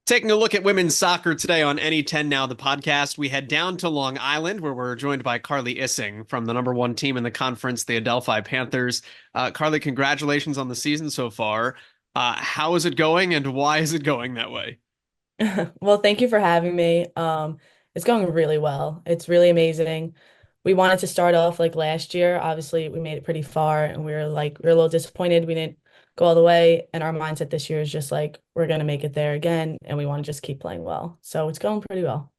Taking a look at women's soccer today on NE10 Now, the podcast, we head down to Long Island where we're joined by Carly Issing from the number one team in the conference, the Adelphi Panthers. Carly, congratulations on the season so far. How is it going and why is it going that way? Well, thank you for having me. It's going really well. It's really amazing. We wanted to start off like last year. Obviously, we made it pretty far and we were a little disappointed we didn't go all the way. And our mindset this year is just like we're gonna make it there again and we want to just keep playing well. So it's going pretty well.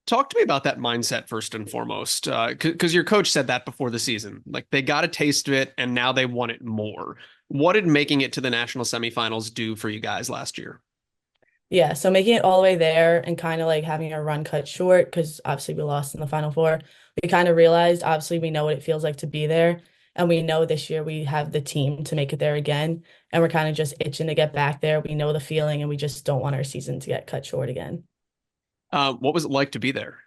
Talk to me about that mindset first and foremost, because your coach said that before the season. Like they got a taste of it and now they want it more. What did making it to the national semifinals do for you guys last year? Yeah, so making it all the way there and kind of like having our run cut short because obviously we lost in the Final Four. We kind of realized obviously we know what it feels like to be there, and we know this year we have the team to make it there again, and we're kind of just itching to get back there. We know the feeling, and we just don't want our season to get cut short again. What was it like to be there?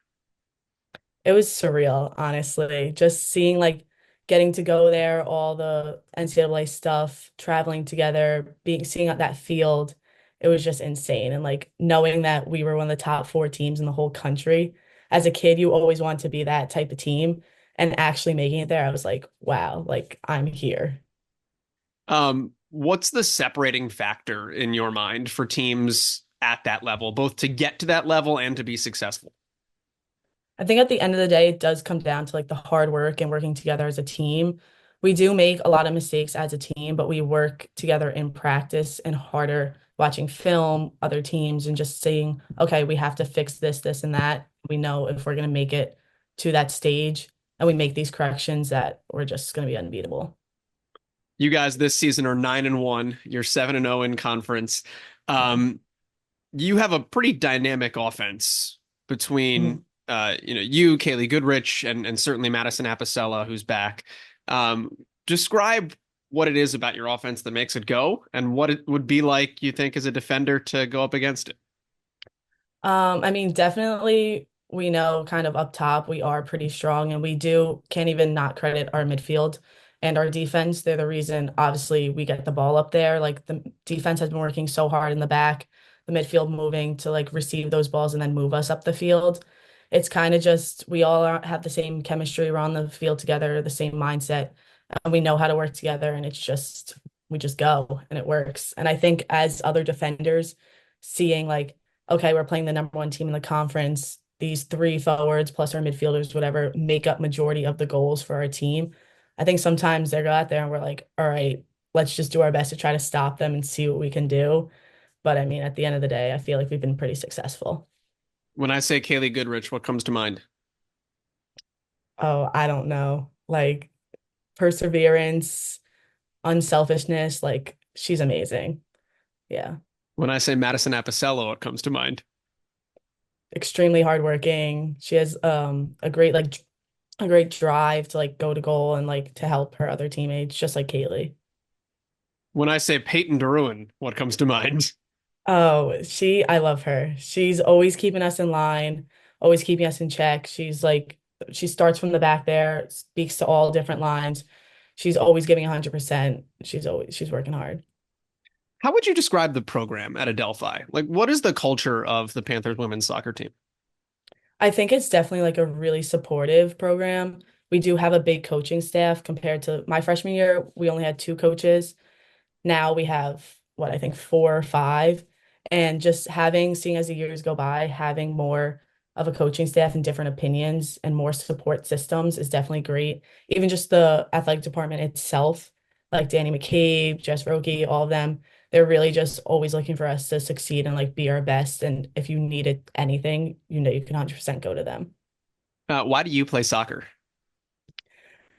It was surreal, honestly. Just seeing like getting to go there, all the NCAA stuff, traveling together, being seeing out that field, it was just insane. And like knowing that we were one of the top four teams in the whole country. As a kid, you always want to be that type of team. And actually making it there, I was like, wow, like I'm here. What's the separating factor in your mind for teams at that level, both to get to that level and to be successful? I think at the end of the day, it does come down to like the hard work and working together as a team. We do make a lot of mistakes as a team, but we work together in practice and harder watching film, other teams, and just saying, okay, we have to fix this, this, and that. We know if we're going to make it to that stage and we make these corrections that we're just going to be unbeatable. You guys this season are 9-1. You're 7-0 in conference. Yeah. Um, you have a pretty dynamic offense between Mhm. you, Kaylee Goodrich, and certainly Madison Apicella, who's back. Um, Describe what it is about your offense that makes it go, and what it would be like, you think, as a defender to go up against it. I mean, definitely we know kind of up top we are pretty strong and we do can't even not credit our midfield and our defense. They're the reason obviously we get the ball up there. Like the defense has been working so hard in the back, the midfield moving to like receive those balls and then move us up the field. It's kind of just we all have the same chemistry. We're on the field together, the same mindset, and we know how to work together. And it's just we just go and it works. And I think as other defenders seeing like okay, we're playing the number one team in the conference. These three forwards plus our midfielders, whatever, make up majority of the goals for our team. I think sometimes they go out there and we're like, all right, let's just do our best to try to stop them and see what we can do. But I mean, at the end of the day, I feel like we've been pretty successful. When I say Kaylee Goodrich, what comes to mind? Oh, I don't know. Like perseverance, unselfishness, like she's amazing. Yeah. When I say Madison Apicella, what comes to mind? Extremely hardworking. She has a great drive to like go to goal and like to help her other teammates, just like Kaylee. When I say Peyton DeRuin, what comes to mind? Oh, I love her. She's always keeping us in line, always keeping us in check. She starts from the back there, speaks to all different lines. She's always giving 100%. She's working hard. How would you describe the program at Adelphi? Like, what is the culture of the Panthers women's soccer team? I think it's definitely like a really supportive program. We do have a big coaching staff compared to my freshman year. We only had two coaches. Now we have what I think four or five. And just seeing as the years go by, having more of a coaching staff and different opinions and more support systems is definitely great. Even just the athletic department itself, like Danny McCabe, Jess Roki, all of them, they're really just always looking for us to succeed and like be our best. And if you needed anything, you know you can 100% go to them. Why do you play soccer?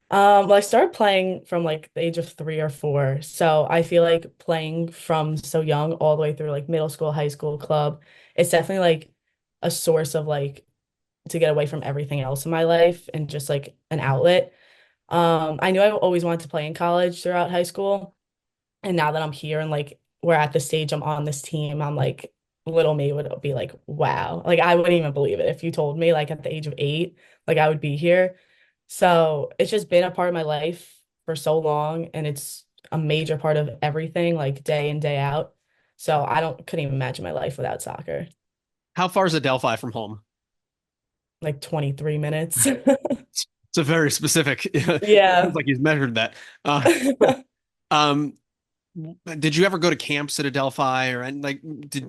Well, I started playing from like the age of 3 or 4. So I feel like playing from so young all the way through like middle school, high school, club, it's definitely like a source of like to get away from everything else in my life and just like an outlet. I knew I always wanted to play in college throughout high school. And now that I'm here and like we're at the stage I'm on this team, I'm like little me would be like, wow. Like I wouldn't even believe it if you told me like at the age of 8, like I would be here. So it's just been a part of my life for so long, and it's a major part of everything, like day in, day out. So I don't couldn't even imagine my life without soccer. How far is Adelphi from home? Like 23 minutes. It's a very specific. It sounds Yeah. like he's measured that. Uh, um, did you ever go to camps at Adelphi, or and like,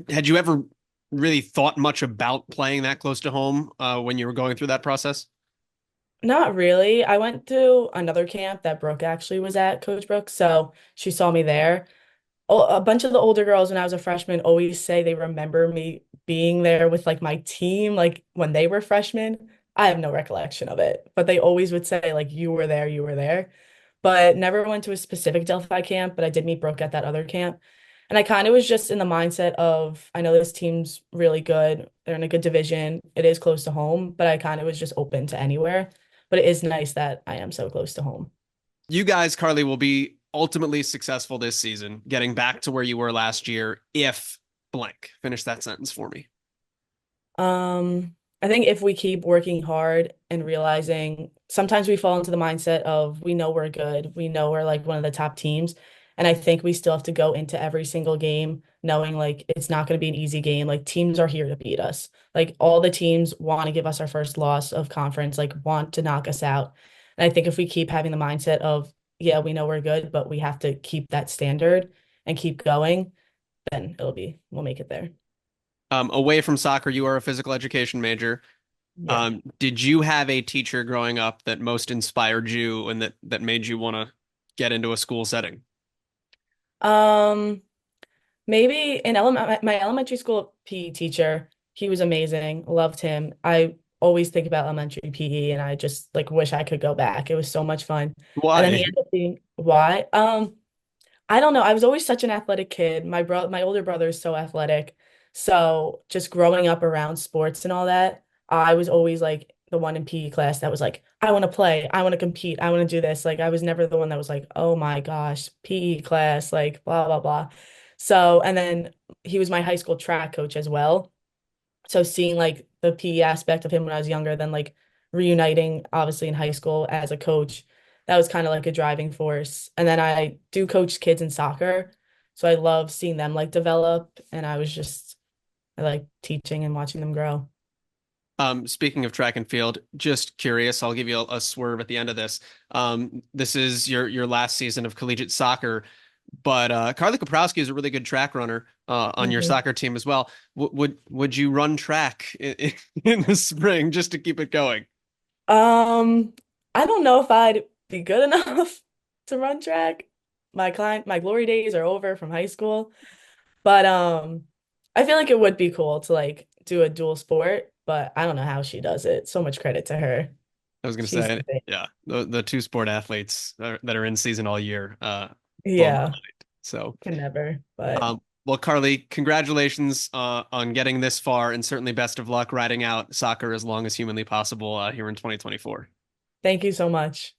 had you ever really thought much about playing that close to home when you were going through that process? Not really. I went to another camp that Brooke actually was at, Coach Brooke, so she saw me there. A bunch of the older girls when I was a freshman always say they remember me being there with like my team, like when they were freshmen. I have no recollection of it, but they always would say like you were there, you were there. But never went to a specific Delphi camp, but I did meet Brooke at that other camp. And I kind of was just in the mindset of I know this team's really good. They're in a good division. It is close to home, but I kind of was just open to anywhere. But it is nice that I am so close to home. You guys, Carly, will be ultimately successful this season, getting back to where you were last year if blank. Finish that sentence for me. I think if we keep working hard and realizing sometimes we fall into the mindset of we know we're good, we know we're like one of the top teams. And I think we still have to go into every single game knowing like it's not going to be an easy game. Like teams are here to beat us. Like all the teams want to give us our first loss of conference, like want to knock us out. And I think if we keep having the mindset of, yeah, we know we're good, but we have to keep that standard and keep going, then we'll make it there. Away from soccer, you are a physical education major. Yeah. Did you have a teacher growing up that most inspired you and that made you want to get into a school setting? Um, Maybe in my elementary school PE teacher, he was amazing. Loved him. I always think about elementary PE and I just like wish I could go back. It was so much fun. And then he Why? ended up being why? I don't know. I was always such an athletic kid. My older brother is so athletic. So just growing up around sports and all that, I was always like the one in PE class that was like, I want to play, I want to compete, I want to do this. Like I was never the one that was like, oh my gosh, PE class, like blah blah blah. So, and then he was my high school track coach as well. So seeing like the PE aspect of him when I was younger, then like reuniting obviously in high school as a coach, that was kind of like a driving force. And then I do coach kids in soccer. So I love seeing them like develop. And I like teaching and watching them grow. Speaking of track and field, just curious, I'll give you a swerve at the end of this. This is your last season of collegiate soccer, but Carly Kaprowski is a really good track runner on your Mhm. soccer team as well. Would you run track in the spring just to keep it going? Um, I don't know if I'd be good enough to run track. My glory days are over from high school. But I feel like it would be cool to like do a dual sport, but I don't know how she does it. So much credit to her. I was going to She's say, insane. yeah, the two sport athletes that are in season all year, blow my Yeah, mind. So, can never. But well, Carly, congratulations on getting this far, and certainly best of luck riding out soccer as long as humanly possible here in 2024. thank you so much.